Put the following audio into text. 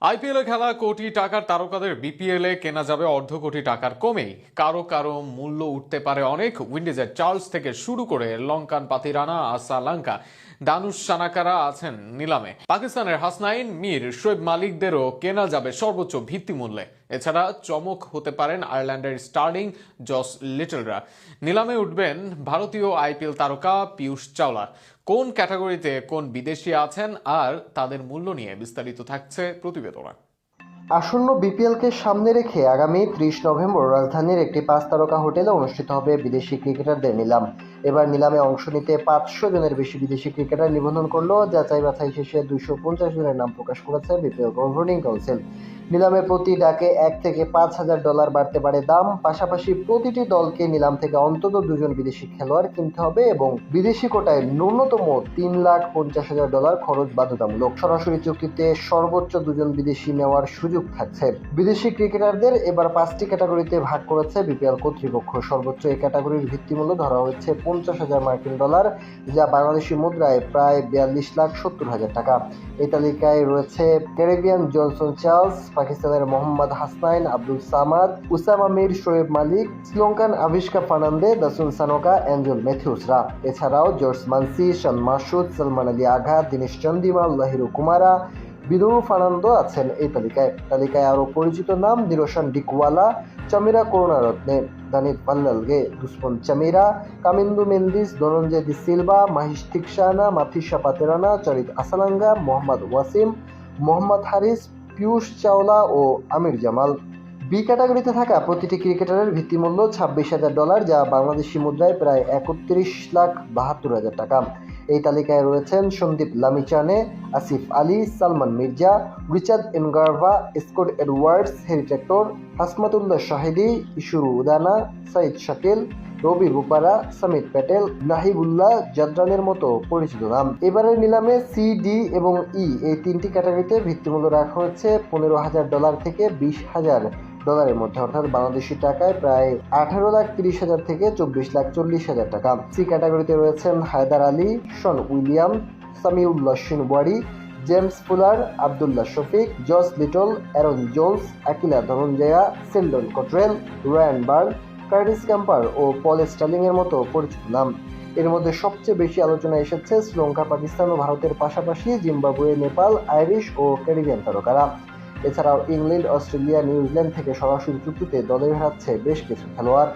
আইপিএলে খেলা কোটি টাকার তারকাদের বিপিএলে কেনা যাবে অর্ধ কোটি টাকার কমেই। কারো কারো মূল্য উঠতে পারে অনেক। উইন্ডিজের চার্লস থেকে শুরু করে লঙ্কান পাতিরানা আসালাঙ্কা দানুশ সানাকারা আছেন নিলামে। পাকিস্তানের হাসনাইন মীর শোয়েব মালিকদেরও কেনা যাবে সর্বোচ্চ ভিত্তিমূল্যে। এছাড়া চমক হতে পারেন আয়ারল্যান্ডের স্টার্লিং জস লিটলরা। নিলামে উঠবেন ভারতীয় আইপিএল তারকা পীয়ূষ চাওলা। কোন ক্যাটাগরিতে কোন বিদেশি আছেন আর তাদের মূল্য নিয়ে বিস্তারিত থাকছে প্রতিবেদনে। আসন্ন বিপিএলকে সামনে রেখে আগামী 30 নভেম্বর রাজধানীর একটি 5 তারকা হোটেলে অনুষ্ঠিত হবে বিদেশি ক্রিকেটারদের নিলাম। এবার নিলামে অংশ নিতে 500 জনের বেশি বিদেশি ক্রিকেটার নিবন্ধন করলেও যাচাই বাছাই শেষে 250 জনের নাম প্রকাশ করেছে বিপিএল গভর্নিং কাউন্সিল। নিলামে প্রতি ডাকে $1 থেকে $5,000 বাড়তে পারে দাম। পাশাপাশি প্রতিটি দলকে নিলাম থেকে অন্তত 2 জন বিদেশি খেলোয়াড় কিনতে হবে এবং বিদেশি কোটায় ন্যূনতম $3,50,000 খরচ বাধ্যতামূলক। সরাসরি চুক্তিতে সর্বোচ্চ 2 জন বিদেশি নেওয়ার সুযোগ থাকছে। বিদেশি ক্রিকেটারদের এবার 5টি ক্যাটাগরিতে ভাগ করেছে বিপিএল কর্তৃপক্ষ। সর্বোচ্চ এই ক্যাটাগরির ভিত্তিমূল্য ধরা হচ্ছে $50,000, যা বাংলাদেশি মুদ্রায় প্রায় 42,70,000 টাকা। এই তালিকায় রয়েছে ক্যারিবিয়ান জনসন চার্লস, পাকিস্তানের মোহাম্মদ হাসনাইন, আব্দুল সামাদ, উসামা মীর শোয়েব মালিক, শ্রীলঙ্কান আভিষ্কা ফার্নান্দে, দাসুন সানোকা, অ্যাঞ্জেল ম্যাথিউসরা। এছাড়াও জর্জ মানসি, শান মাসুদ, সালমান আলী আগা, দীনেশ চন্দিমাল, লাহিরু কুমারা, বিদুরু ফার্নান্দো আছেন এই তালিকায় আরও পরিচিত নাম নিরোশন ডিকওয়ালা, চামিরা করুণারত্নে, দানিত পাল্লালগে, দুষ্মন চামিরা, কামিন্দু মেন্দিস, ধনঞ্জয় দি সিলভা, মাহিশ থিকসানা, মাথিসা পাতেরানা, চরিত আসালাঙ্গা, মোহাম্মদ ওয়াসিম, মোহাম্মদ হারিস, পীয়ূষ চাওলা ও আমির জামাল। বি ক্যাটাগরিতে থাকা প্রতিটি ক্রিকেটারের ভিত্তিমূল্য $26,000, যা বাংলাদেশি মুদ্রায় প্রায় 31,72,000 টাকা। এই তালিকায় রয়েছেন Sandeep Lamichhane, Asif Ali, Salman Mirza, Richard Ngarava, Scott Edwards, Harry Tector, Hashmatullah Shahidi, Isuru Udana, Saeed Shakil, Ravi Bopara, Samit Patel, Najibullah জাদরানের মতো পরিচিত নাম। এবারের নিলামে সি, ডি এবং ই এই 3টি ক্যাটাগরিতে ভিত্তিমূল্য রাখা হচ্ছে $15,000 থেকে $20,000 মধ্যে, অর্থাৎ বাংলাদেশি টাকায় প্রায় 18,30,000 থেকে 24,40,000 টাকা। সি ক্যাটাগরিতে রয়েছেন Haider Ali, Sean William, Samiullah Shinwari, James Fuller, Abdullah Shafique, Josh Little, Aaron Jones, Akila Dananjaya, Sheldon Cottrell, Ryan Burl, Curtis Campher ও পল স্টার্লিং এর মতো পরিচিত নাম। এর মধ্যে সবচেয়ে বেশি আলোচনা এসেছে শ্রীলঙ্কা, পাকিস্তান ও ভারতের পাশাপাশি জিম্বাবুয়ে, নেপাল, আইরিশ ও ক্যারিবিয়ান তারকারা। এছাড়াও ইংল্যান্ড, অস্ট্রেলিয়া, নিউজিল্যান্ড থেকে সরাসরি চুক্তিতে দলে হারাচ্ছে বেশ কিছু খেলোয়াড়।